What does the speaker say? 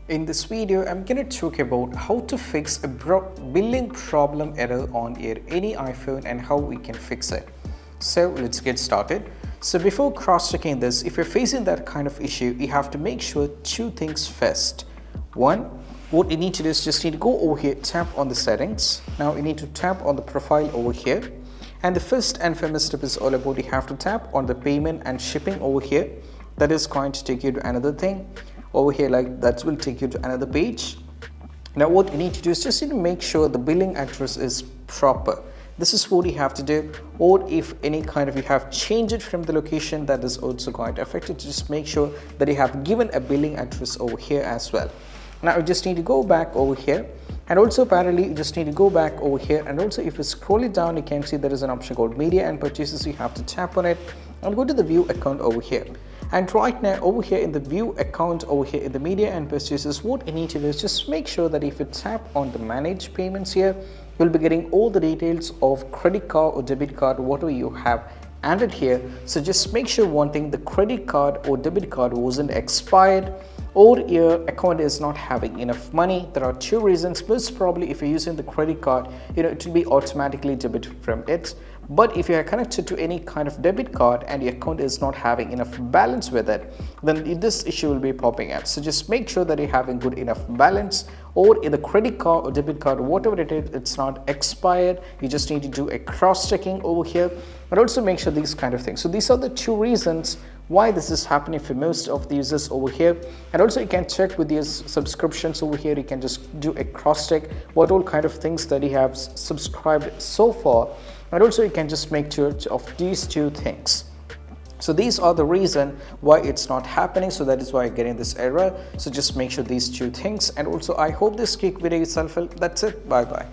In this video, I'm going to talk about how to fix a billing problem error on any iPhone and how we can fix it. So let's get started. So before cross-checking this, if you're facing that kind of issue, you have to make sure two things first. One, what you need to do is just need to go over here, tap on the settings. Now you need to tap on the profile over here. And the first and foremost step is all about you have to tap on the payment and shipping over here. That is going to take you to another thing. Over here, like that will take you to another page. Now what you need to do is just need to make sure the billing address is proper. This is what you have to do, or if any kind of you have changed it from the location, that is also going to affect it. Just make sure that you have given a billing address over here as well. Now you just need to go back over here, and also parallelly you just need to go back over here, and also if you scroll it down, you can see there is an option called media and purchases. You have to tap on it and go to the view account over here. And right now over here in the view account over here in the media and purchases, what you need to do is just make sure that if you tap on the manage payments here, you'll be getting all the details of credit card or debit card, whatever you have added here. So just make sure one thing, the credit card or debit card wasn't expired, or your account is not having enough money. There are two reasons. Most probably if you're using the credit card, it will be automatically debited from it. But if you are connected to any kind of debit card and your account is not having enough balance with it, then this issue will be popping up. So just make sure that you're having good enough balance, or in the credit card or debit card, whatever it is, it's not expired. You just need to do a cross-checking over here, but also make sure these kind of things. So these are the two reasons why this is happening for most of the users over here. And also you can check with your subscriptions over here. You can just do a cross-check what all kind of things that you have subscribed so far. And also you can just make sure of these two things. So these are the reason why it's not happening. So that is why you're getting this error. So just make sure these two things. And also I hope this quick video is helpful. That's it. Bye bye.